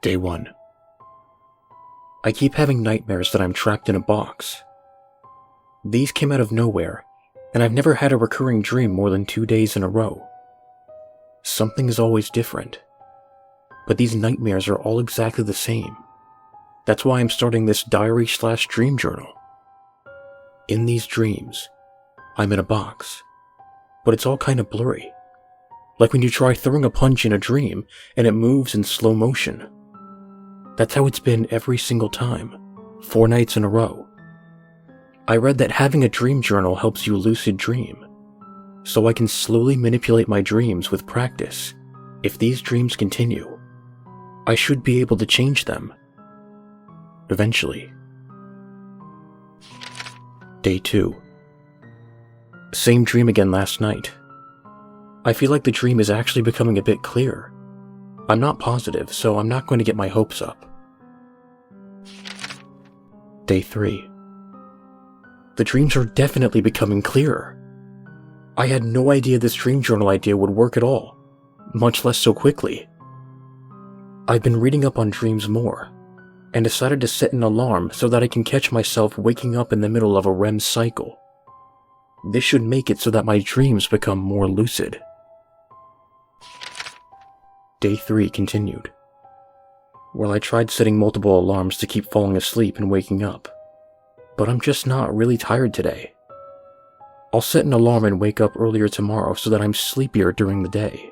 Day 1. I keep having nightmares that I'm trapped in a box. These came out of nowhere, and I've never had a recurring dream more than 2 days in a row. Something is always different, but these nightmares are all exactly the same. That's why I'm starting this diary/dream journal. In these dreams, I'm in a box, but it's all kind of blurry. Like when you try throwing a punch in a dream and it moves in slow motion. That's how it's been every single time, 4 nights in a row. I read that having a dream journal helps you lucid dream, so I can slowly manipulate my dreams with practice. If these dreams continue, I should be able to change them. Eventually. Day 2. Same dream again last night. I feel like the dream is actually becoming a bit clearer. I'm not positive, so I'm not going to get my hopes up. Day 3. The dreams are definitely becoming clearer. I had no idea this dream journal idea would work at all, much less so quickly. I've been reading up on dreams more, and decided to set an alarm so that I can catch myself waking up in the middle of a REM cycle. This should make it so that my dreams become more lucid. Day 3 continued. Well, I tried setting multiple alarms to keep falling asleep and waking up, but I'm just not really tired today. I'll set an alarm and wake up earlier tomorrow so that I'm sleepier during the day.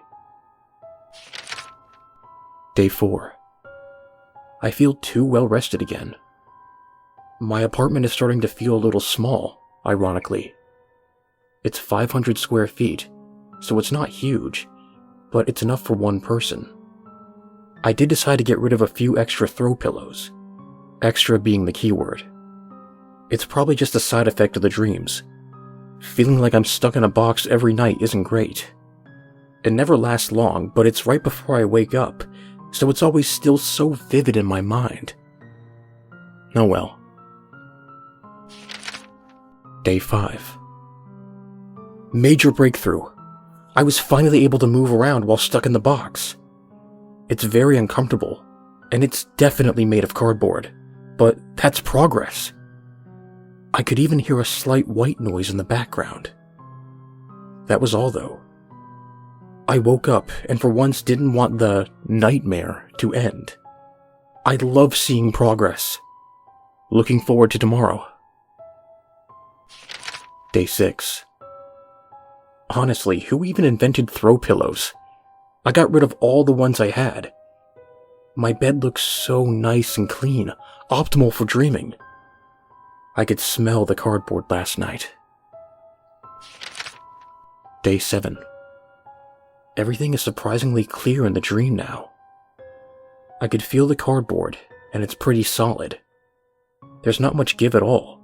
Day 4. I feel too well rested again. My apartment is starting to feel a little small, ironically. It's 500 square feet, so it's not huge, but it's enough for one person. I did decide to get rid of a few extra throw pillows. Extra being the key word. It's probably just a side effect of the dreams. Feeling like I'm stuck in a box every night isn't great. It never lasts long, but it's right before I wake up, so it's always still so vivid in my mind. Oh well. Day 5. Major breakthrough. I was finally able to move around while stuck in the box. It's very uncomfortable, and it's definitely made of cardboard, but that's progress. I could even hear a slight white noise in the background. That was all though. I woke up and for once didn't want the nightmare to end. I love seeing progress. Looking forward to tomorrow. Day 6. Honestly, who even invented throw pillows? I got rid of all the ones I had. My bed looks so nice and clean, optimal for dreaming. I could smell the cardboard last night. Day 7. Everything is surprisingly clear in the dream now. I could feel the cardboard, and it's pretty solid. There's not much give at all.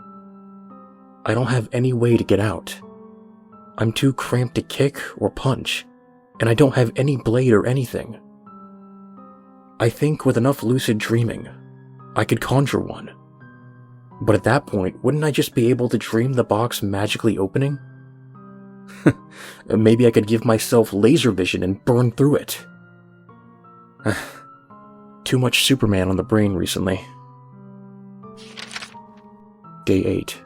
I don't have any way to get out. I'm too cramped to kick or punch, and I don't have any blade or anything. I think with enough lucid dreaming, I could conjure one. But at that point, wouldn't I just be able to dream the box magically opening? Maybe I could give myself laser vision and burn through it. Too much Superman on the brain recently. Day 8.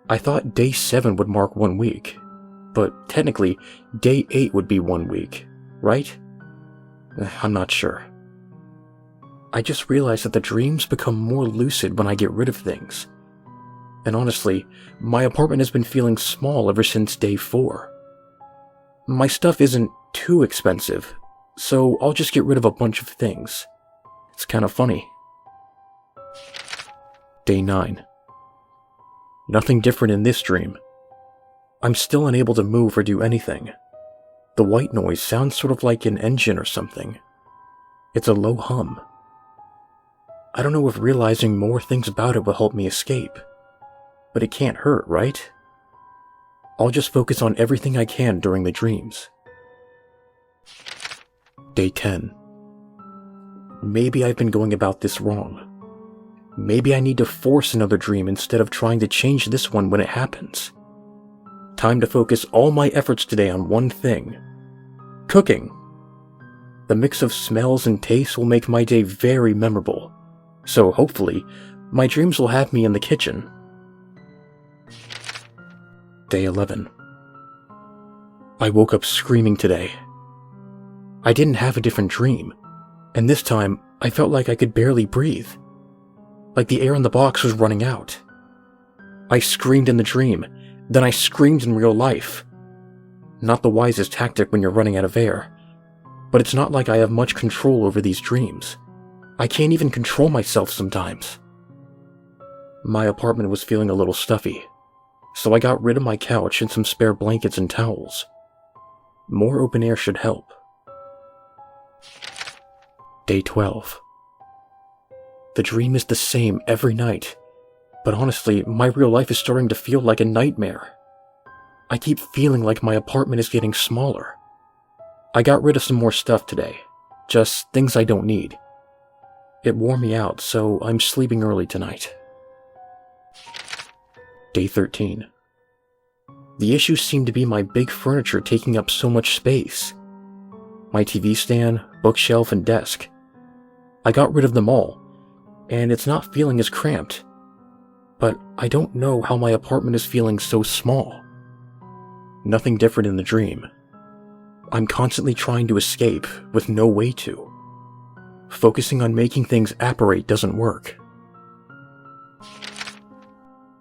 I thought Day 7 would mark 1 week, but technically, Day 8 would be 1 week, right? I'm not sure. I just realized that the dreams become more lucid when I get rid of things. And honestly, my apartment has been feeling small ever since Day 4. My stuff isn't too expensive, so I'll just get rid of a bunch of things. It's kind of funny. Day 9. Nothing different in this dream. I'm still unable to move or do anything. The white noise sounds sort of like an engine or something. It's a low hum. I don't know if realizing more things about it will help me escape. But it can't hurt, right? I'll just focus on everything I can during the dreams. Day 10. Maybe I've been going about this wrong. Maybe I need to force another dream instead of trying to change this one when it happens. Time to focus all my efforts today on one thing. Cooking. The mix of smells and tastes will make my day very memorable, so hopefully, my dreams will have me in the kitchen. Day 11. I woke up screaming today. I didn't have a different dream, and this time I felt like I could barely breathe, like the air in the box was running out. I screamed in the dream, then I screamed in real life. Not the wisest tactic when you're running out of air, but it's not like I have much control over these dreams. I can't even control myself sometimes. My apartment was feeling a little stuffy, so I got rid of my couch and some spare blankets and towels. More open air should help. Day 12. The dream is the same every night, but honestly, my real life is starting to feel like a nightmare. I keep feeling like my apartment is getting smaller. I got rid of some more stuff today, just things I don't need. It wore me out, so I'm sleeping early tonight. Day 13. The issue seemed to be my big furniture taking up so much space. My TV stand, bookshelf, and desk. I got rid of them all, and it's not feeling as cramped. But I don't know how my apartment is feeling so small. Nothing different in the dream. I'm constantly trying to escape with no way to. Focusing on making things apparate doesn't work.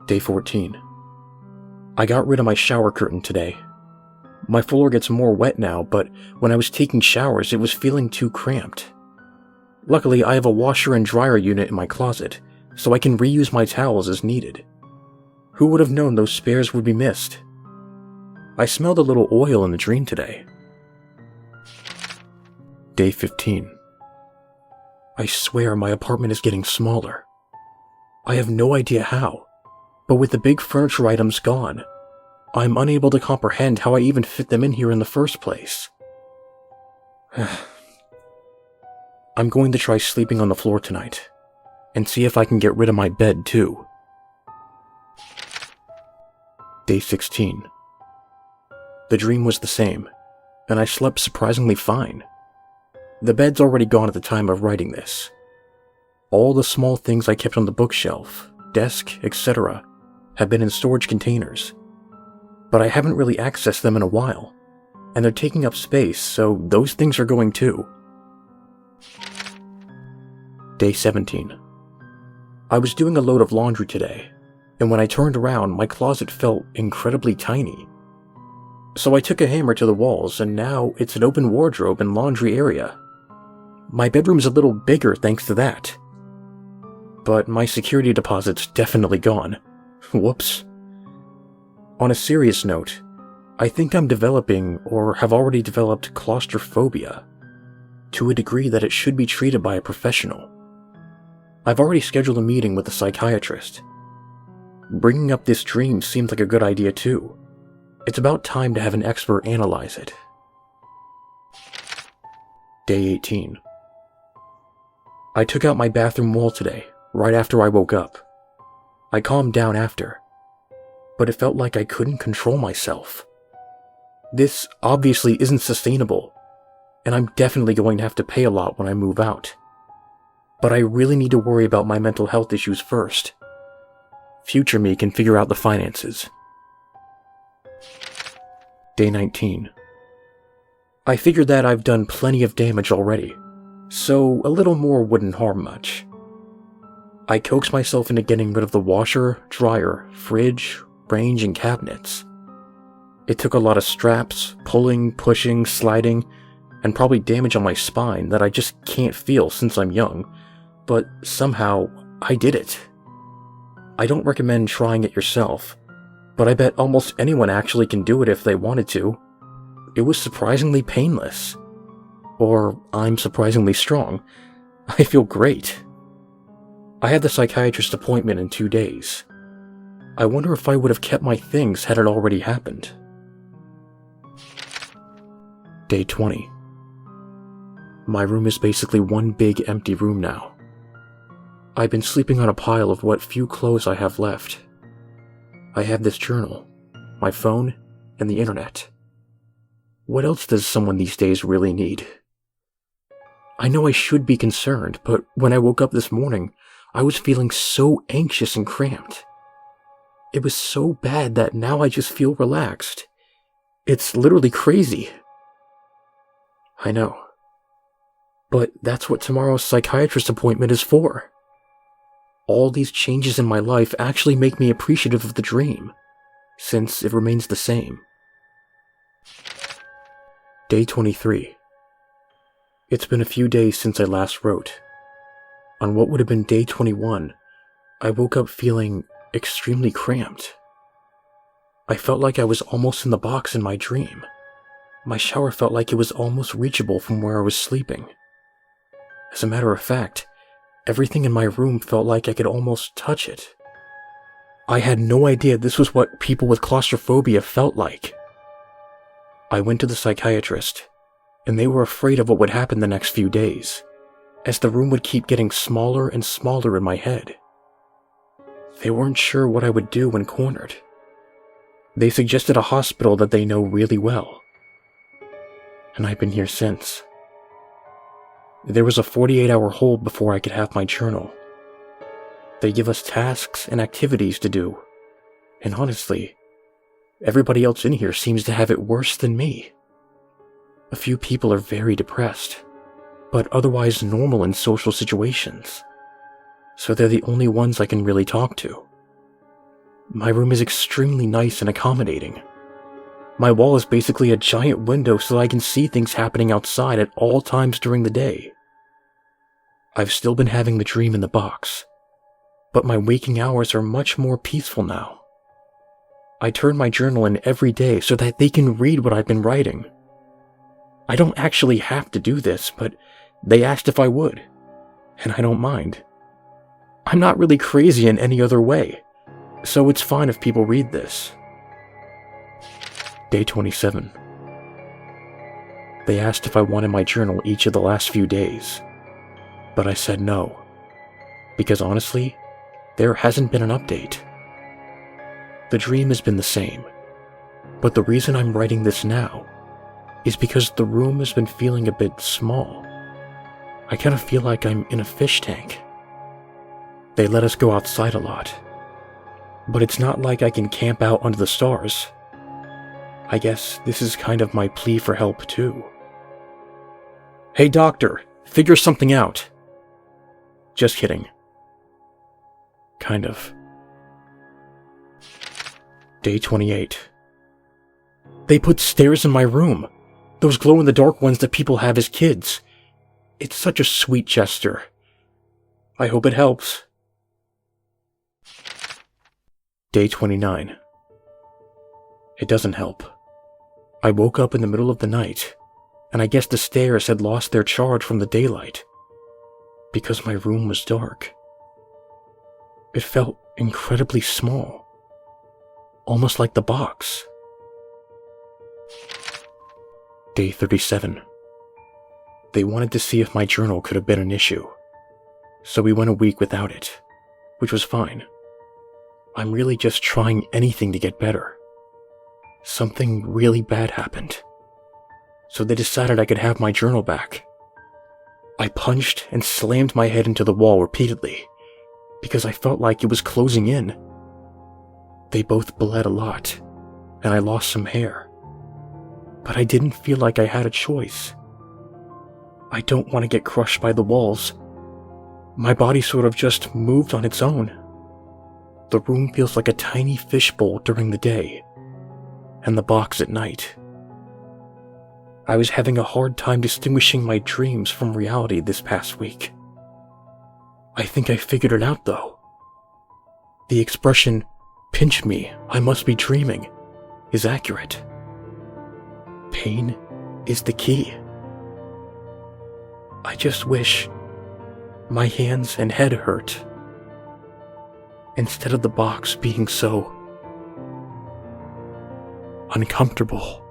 Day 14. I got rid of my shower curtain today. My floor gets more wet now, but when I was taking showers, it was feeling too cramped. Luckily, I have a washer and dryer unit in my closet, so I can reuse my towels as needed. Who would have known those spares would be missed? I smelled a little oil in the dream today. Day 15. I swear my apartment is getting smaller. I have no idea how, but with the big furniture items gone, I'm unable to comprehend how I even fit them in here in the first place. I'm going to try sleeping on the floor tonight, and see if I can get rid of my bed too. Day 16. The dream was the same, and I slept surprisingly fine. The bed's already gone at the time of writing this. All the small things I kept on the bookshelf, desk, etc. have been in storage containers, but I haven't really accessed them in a while, and they're taking up space, so those things are going too. Day 17. I was doing a load of laundry today, and when I turned around, my closet felt incredibly tiny. So I took a hammer to the walls, and now it's an open wardrobe and laundry area. My bedroom's a little bigger thanks to that. But my security deposit's definitely gone. Whoops. On a serious note, I think I'm developing, or have already developed, claustrophobia, to a degree that it should be treated by a professional. I've already scheduled a meeting with a psychiatrist. Bringing up this dream seems like a good idea too. It's about time to have an expert analyze it. Day 18. I took out my bathroom wall today, right after I woke up. I calmed down after, but it felt like I couldn't control myself. This obviously isn't sustainable, and I'm definitely going to have to pay a lot when I move out. But I really need to worry about my mental health issues first. Future me can figure out the finances. Day 19. I figured that I've done plenty of damage already, so a little more wouldn't harm much. I coaxed myself into getting rid of the washer, dryer, fridge, range, and cabinets. It took a lot of straps, pulling, pushing, sliding, and probably damage on my spine that I just can't feel since I'm young, but somehow I did it. I don't recommend trying it yourself, but I bet almost anyone actually can do it if they wanted to. It was surprisingly painless. Or I'm surprisingly strong. I feel great. I had the psychiatrist appointment in 2 days. I wonder if I would have kept my things had it already happened. Day 20. My room is basically one big empty room now. I've been sleeping on a pile of what few clothes I have left. I have this journal, my phone, and the internet. What else does someone these days really need? I know I should be concerned, but when I woke up this morning, I was feeling so anxious and cramped. It was so bad that now I just feel relaxed. It's literally crazy. I know. But that's what tomorrow's psychiatrist appointment is for. All these changes in my life actually make me appreciative of the dream, since it remains the same. Day 23. It's been a few days since I last wrote. On what would have been day 21, I woke up feeling extremely cramped. I felt like I was almost in the box in my dream. My shower felt like it was almost reachable from where I was sleeping. As a matter of fact, everything in my room felt like I could almost touch it. I had no idea this was what people with claustrophobia felt like. I went to the psychiatrist, and they were afraid of what would happen the next few days, as the room would keep getting smaller and smaller in my head. They weren't sure what I would do when cornered. They suggested a hospital that they know really well, and I've been here since. There was a 48-hour hold before I could have my journal. They give us tasks and activities to do, and honestly, everybody else in here seems to have it worse than me. A few people are very depressed, but otherwise normal in social situations, so they're the only ones I can really talk to. My room is extremely nice and accommodating. My wall is basically a giant window so that I can see things happening outside at all times during the day. I've still been having the dream in the box, but my waking hours are much more peaceful now. I turn my journal in every day so that they can read what I've been writing. I don't actually have to do this, but they asked if I would, and I don't mind. I'm not really crazy in any other way, so it's fine if people read this. Day 27. They asked if I wanted my journal each of the last few days, but I said no, because honestly, there hasn't been an update. The dream has been the same, but the reason I'm writing this now is because the room has been feeling a bit small. I kind of feel like I'm in a fish tank. They let us go outside a lot, but it's not like I can camp out under the stars. I guess this is kind of my plea for help too. Hey doctor, figure something out. Just kidding. Kind of. Day 28. They put stairs in my room. Those glow-in-the-dark ones that people have as kids. It's such a sweet gesture. I hope it helps. Day 29. It doesn't help. I woke up in the middle of the night, and I guess the stairs had lost their charge from the daylight, because my room was dark. It felt incredibly small, almost like the box. Day 37. They wanted to see if my journal could have been an issue, so we went a week without it, which was fine. I'm really just trying anything to get better. Something really bad happened, so they decided I could have my journal back. I punched and slammed my head into the wall repeatedly, because I felt like it was closing in. They both bled a lot, and I lost some hair. But I didn't feel like I had a choice. I don't want to get crushed by the walls. My body sort of just moved on its own. The room feels like a tiny fishbowl during the day, and the box at night. I was having a hard time distinguishing my dreams from reality this past week. I think I figured it out though. The expression, "pinch me, I must be dreaming," is accurate. Pain is the key. I just wish my hands and head hurt, instead of the box being so uncomfortable.